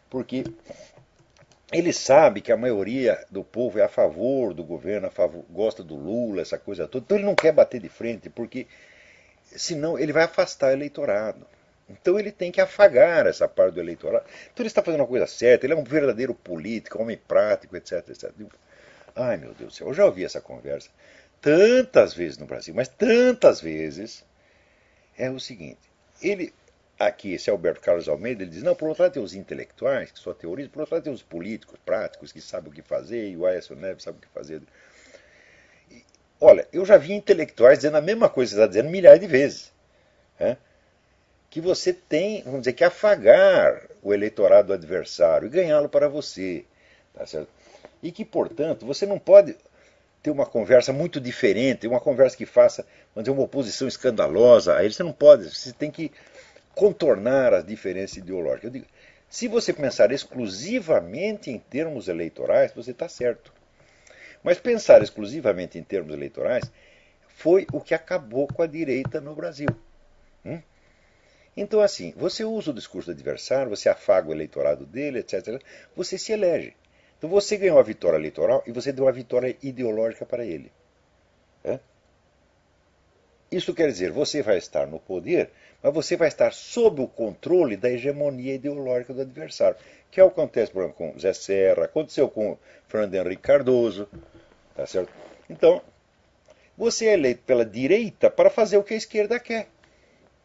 Porque ele sabe que a maioria do povo é a favor do governo, gosta do Lula, essa coisa toda. Então ele não quer bater de frente, porque senão ele vai afastar o eleitorado. Então ele tem que afagar essa parte do eleitorado. Então ele está fazendo a coisa certa, ele é um verdadeiro político, homem prático, etc, etc. Ai, meu Deus do céu, eu já ouvi essa conversa tantas vezes no Brasil, mas tantas vezes. É o seguinte, aqui, esse Alberto Carlos Almeida, ele diz, não, por outro lado tem os intelectuais, que só teorizam, por outro lado tem os políticos, práticos, que sabem o que fazer, e o Aécio Neves sabe o que fazer. Olha, eu já vi intelectuais dizendo a mesma coisa que você está dizendo milhares de vezes. Que você tem, vamos dizer, que afagar o eleitorado do adversário e ganhá-lo para você. Tá certo? E que, portanto, você não pode ter uma conversa muito diferente, uma conversa que faça, vamos dizer, uma oposição escandalosa a ele. Você não pode, você tem que contornar as diferenças ideológicas. Eu digo, se você pensar exclusivamente em termos eleitorais, você está certo. Mas pensar exclusivamente em termos eleitorais foi o que acabou com a direita no Brasil. Então, assim, você usa o discurso do adversário, você afaga o eleitorado dele, etc. Você se elege. Então você ganhou a vitória eleitoral e você deu uma vitória ideológica para ele. Isso quer dizer, você vai estar no poder, mas você vai estar sob o controle da hegemonia ideológica do adversário. Que é o que acontece, por exemplo, com Zé Serra, aconteceu com Fernando Henrique Cardoso. Tá certo? Então, você é eleito pela direita para fazer o que a esquerda quer.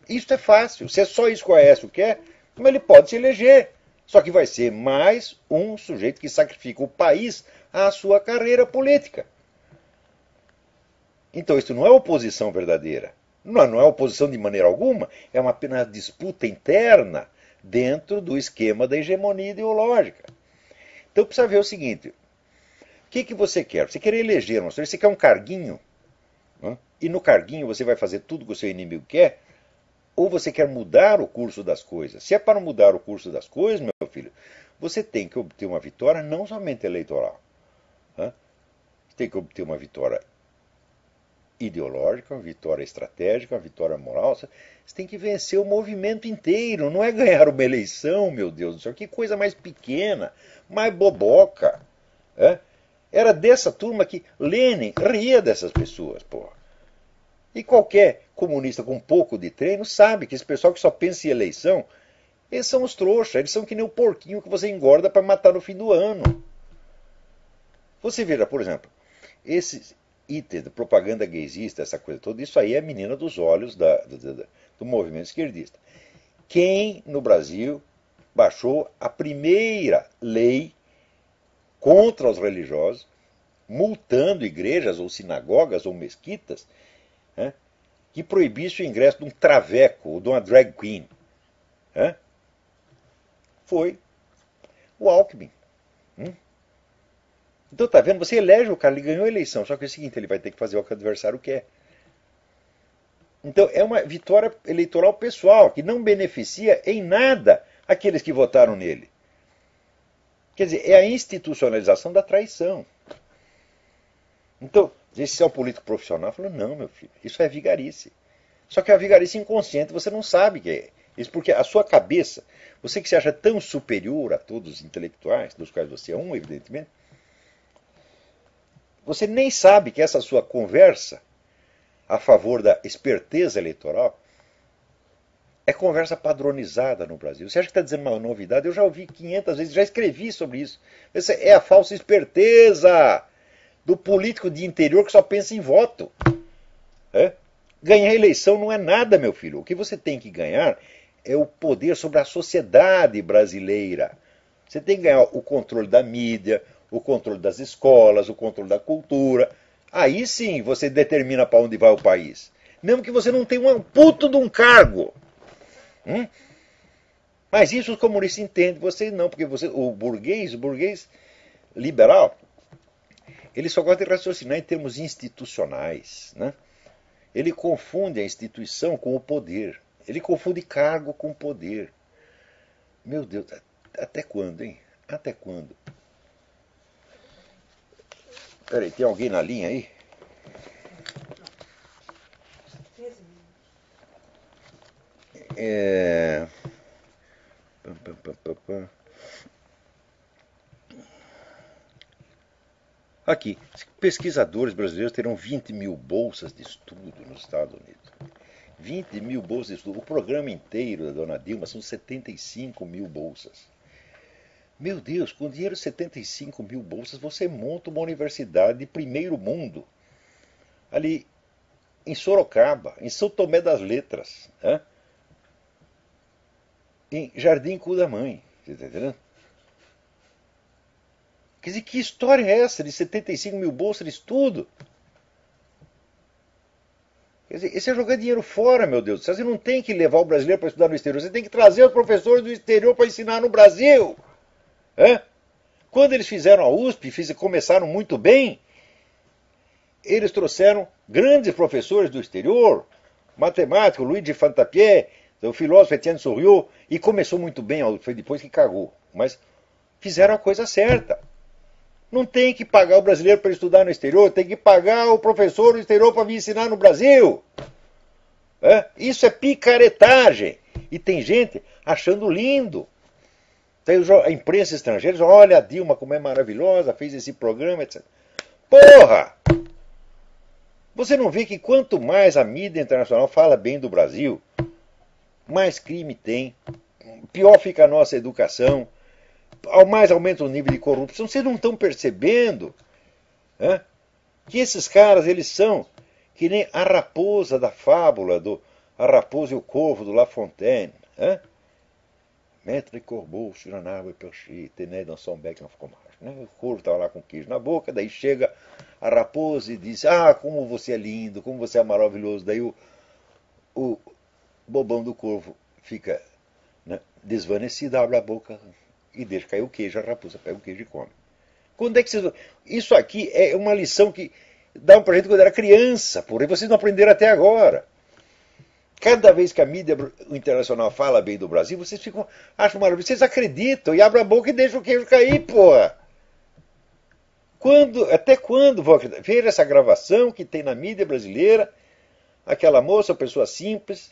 Isso é fácil. Se é só isso que o Aécio quer, ele pode se eleger. Só que vai ser mais um sujeito que sacrifica o país à sua carreira política. Então isso não é oposição verdadeira. Não é oposição de maneira alguma. É uma apenas disputa interna dentro do esquema da hegemonia ideológica. Então precisa ver o seguinte. O que você quer? Você quer eleger um sujeito? Você quer um carguinho? E no carguinho você vai fazer tudo que o seu inimigo quer? Ou você quer mudar o curso das coisas? Se é para mudar o curso das coisas, meu filho, você tem que obter uma vitória não somente eleitoral. Você tem que obter uma vitória ideológica, uma vitória estratégica, uma vitória moral. Você tem que vencer o movimento inteiro. Não é ganhar uma eleição, meu Deus do céu. Que coisa mais pequena, mais boboca. Era dessa turma que Lenin ria dessas pessoas, porra. E qualquer comunista com um pouco de treino sabe que esse pessoal que só pensa em eleição, eles são os trouxas, eles são que nem o porquinho que você engorda para matar no fim do ano. Você veja, por exemplo, esses itens de propaganda gaysista, essa coisa toda, isso aí é a menina dos olhos do movimento esquerdista. Quem no Brasil baixou a primeira lei contra os religiosos, multando igrejas ou sinagogas ou mesquitas, que proibisse o ingresso de um traveco ou de uma drag queen? Foi o Alckmin. Então, tá vendo? Você elege o cara, ele ganhou a eleição, só que é o seguinte, ele vai ter que fazer o que o adversário quer. Então, é uma vitória eleitoral pessoal, que não beneficia em nada aqueles que votaram nele. Quer dizer, é a institucionalização da traição. Então, esse é um político profissional. Falou, não, meu filho, isso é vigarice. Só que é a vigarice inconsciente, você não sabe que é. Isso porque a sua cabeça, você que se acha tão superior a todos os intelectuais, dos quais você é um, evidentemente, você nem sabe que essa sua conversa a favor da esperteza eleitoral é conversa padronizada no Brasil. Você acha que está dizendo uma novidade? Eu já ouvi 500 vezes, já escrevi sobre isso. Essa é a falsa esperteza do político de interior que só pensa em voto. É? Ganhar eleição não é nada, meu filho. O que você tem que ganhar é o poder sobre a sociedade brasileira. Você tem que ganhar o controle da mídia, o controle das escolas, o controle da cultura. Aí sim você determina para onde vai o país. Mesmo que você não tenha um puto de um cargo. Mas isso os comunistas entendem, você não, porque você, o burguês liberal, ele só gosta de raciocinar em termos institucionais. Né? Ele confunde a instituição com o poder. Ele confunde cargo com poder. Meu Deus, até quando, hein? Até quando? Peraí, tem alguém na linha aí? Aqui, pesquisadores brasileiros terão 20 mil bolsas de estudo nos Estados Unidos. 20 mil bolsas de estudo. O programa inteiro da dona Dilma são 75 mil bolsas. Meu Deus, com dinheiro de 75 mil bolsas, você monta uma universidade de primeiro mundo. Ali em Sorocaba, em São Tomé das Letras. Em Jardim Cudamãe. Você está entendendo? Quer dizer, que história é essa de 75 mil bolsas de estudo? Quer dizer, esse é jogar dinheiro fora, meu Deus. Você não tem que levar o brasileiro para estudar no exterior. Você tem que trazer os professores do exterior para ensinar no Brasil. Quando eles fizeram a USP, começaram muito bem, eles trouxeram grandes professores do exterior, matemático, Luigi Fantapié, o filósofo Etienne Souriau, e começou muito bem, foi depois que cagou. Mas fizeram a coisa certa. Não tem que pagar o brasileiro para estudar no exterior, tem que pagar o professor do exterior para vir ensinar no Brasil. Isso é picaretagem. E tem gente achando lindo. A imprensa estrangeira diz, olha a Dilma como é maravilhosa, fez esse programa, etc. Porra! Você não vê que quanto mais a mídia internacional fala bem do Brasil, mais crime tem, pior fica a nossa educação, mais aumenta o nível de corrupção. Vocês não estão percebendo que esses caras, eles são que nem a raposa da fábula, a raposa e o corvo do La Fontaine. Maître Corbeau sur un arbre perché, tenait dans son bec un fromage. O corvo estava lá com queijo na boca, daí chega a raposa e diz, como você é lindo, como você é maravilhoso. Daí o bobão do corvo fica desvanecido, abre a boca e deixa cair o queijo, a raposa pega o queijo e come. Quando é que vocês... Isso aqui é uma lição que dá pra gente quando era criança, porém vocês não aprenderam até agora. Cada vez que a mídia internacional fala bem do Brasil, vocês acham maravilhoso, vocês acreditam e abrem a boca e deixam o queijo cair, porra. Até quando vão acreditar? Veja essa gravação que tem na mídia brasileira, aquela moça, pessoa simples,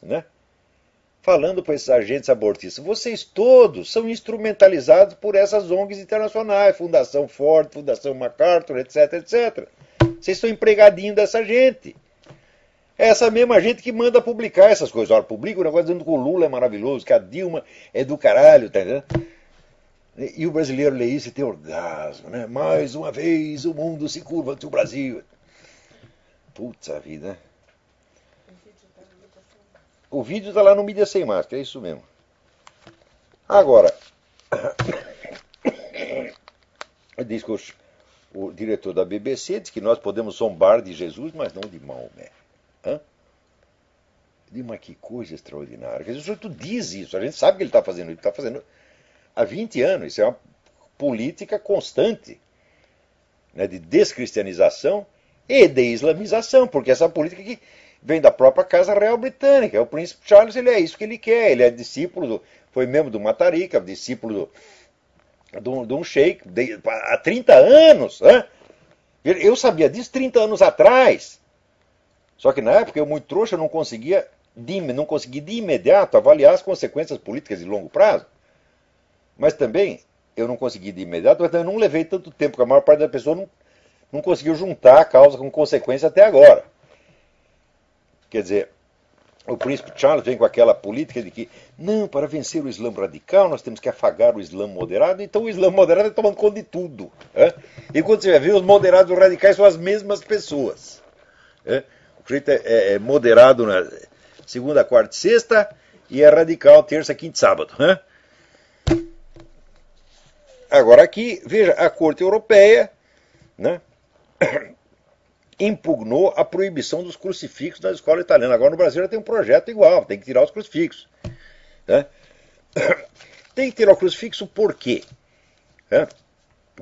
falando para esses agentes abortistas. Vocês todos são instrumentalizados por essas ONGs internacionais, Fundação Ford, Fundação MacArthur, etc, etc. Vocês estão empregadinhos dessa gente. É essa mesma gente que manda publicar essas coisas. Olha, publica o negócio dizendo que o Lula é maravilhoso, que a Dilma é do caralho, tá entendendo? E o brasileiro lê isso e tem orgasmo, Mais uma vez o mundo se curva ante o Brasil. Putz, a vida, O vídeo está lá no Mídia Sem Máscara, é isso mesmo. Agora, diz que o diretor da BBC diz que nós podemos zombar de Jesus, mas não de Maomé. Mas que coisa extraordinária. Quer dizer, o sujeito diz isso, a gente sabe que ele está fazendo isso, está fazendo há 20 anos. Isso é uma política constante de descristianização e de islamização, porque essa política que vem da própria Casa Real Britânica. O príncipe Charles, ele é isso que ele quer. Ele é discípulo, foi membro do Matarica, discípulo de um sheik há 30 anos. Eu sabia disso 30 anos atrás. Só que na época eu, muito trouxa, não consegui de imediato avaliar as consequências políticas de longo prazo. Mas também eu não consegui de imediato, mas também não levei tanto tempo, porque a maior parte da pessoa não conseguiu juntar a causa com consequência até agora. Quer dizer, o príncipe Charles vem com aquela política de que, não, para vencer o Islã radical, nós temos que afagar o Islã moderado, então o Islã moderado é tomando conta de tudo. E quando você vai ver, os moderados e os radicais são as mesmas pessoas. O sujeito é moderado na segunda, quarta e sexta, e é radical terça, quinta e sábado. Agora aqui, veja, a Corte Europeia, né, impugnou a proibição dos crucifixos na escola italiana. Agora no Brasil já tem um projeto igual, tem que tirar os crucifixos. Tem que tirar o crucifixo por quê?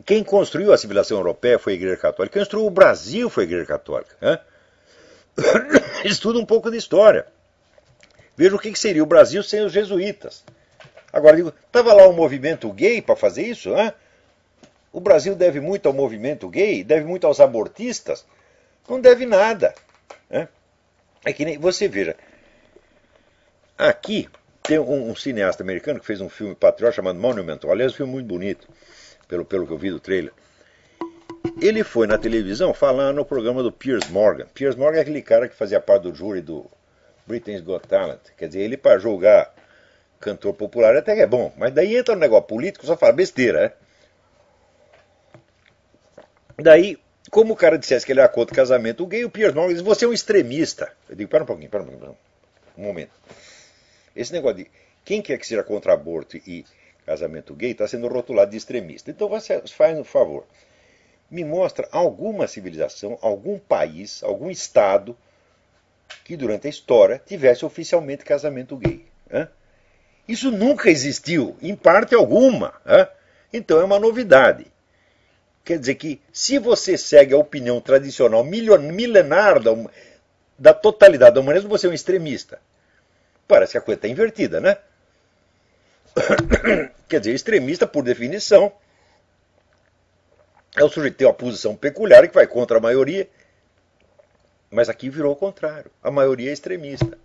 Quem construiu a civilização europeia foi a Igreja Católica. Quem construiu o Brasil foi a Igreja Católica. Estuda um pouco de história. Veja o que seria o Brasil sem os jesuítas. Agora, digo, estava lá um movimento gay para fazer isso? O Brasil deve muito ao movimento gay? Deve muito aos abortistas? Não deve nada. É que nem, você veja, aqui tem um cineasta americano que fez um filme patriota chamado Monumental. Aliás, um filme muito bonito, pelo que eu vi do trailer. Ele foi na televisão falar no programa do Piers Morgan. Piers Morgan é aquele cara que fazia parte do júri do Britain's Got Talent. Quer dizer, ele para julgar cantor popular até que é bom, mas daí entra no negócio político, só fala besteira, Daí, como o cara dissesse que ele era contra o casamento gay, o Piers Morgan disse, você é um extremista. Eu digo, para um pouquinho, um momento. Esse negócio de quem quer que seja contra aborto e casamento gay está sendo rotulado de extremista. Então você faz um favor, me mostra alguma civilização, algum país, algum estado que durante a história tivesse oficialmente casamento gay. Isso nunca existiu, em parte alguma. Então é uma novidade. Quer dizer que, se você segue a opinião tradicional milenar da totalidade da humanidade, você é um extremista. Parece que a coisa está invertida, né? Quer dizer, extremista, por definição, é o sujeito que tem uma posição peculiar que vai contra a maioria. Mas aqui virou o contrário. A maioria é extremista.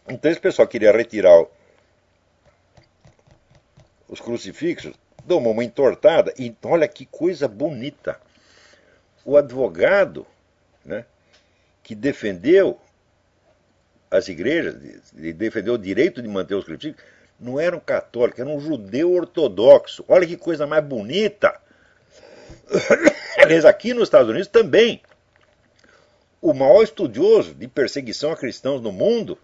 Então esse pessoal queria retirar os crucifixos, tomou uma entortada, e olha que coisa bonita. O advogado, né, que defendeu as igrejas, defendeu o direito de manter os crucifixos, não era um católico, era um judeu ortodoxo. Olha que coisa mais bonita. Aliás, aqui nos Estados Unidos também, o maior estudioso de perseguição a cristãos no mundo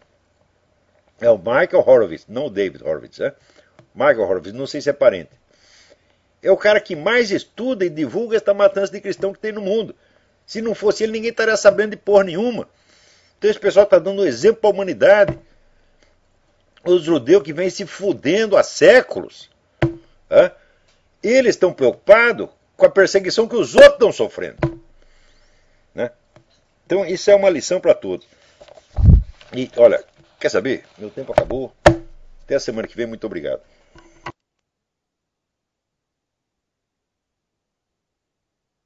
é o Michael Horowitz, não o David Horowitz, Michael Horowitz, não sei se é parente. É o cara que mais estuda e divulga esta matança de cristão que tem no mundo. Se não fosse ele, ninguém estaria sabendo de porra nenhuma. Então esse pessoal está dando um exemplo para a humanidade. Os judeus que vêm se fudendo há séculos, eles estão preocupados com a perseguição que os outros estão sofrendo. Então isso é uma lição para todos. E olha, quer saber? Meu tempo acabou. Até a semana que vem, muito obrigado.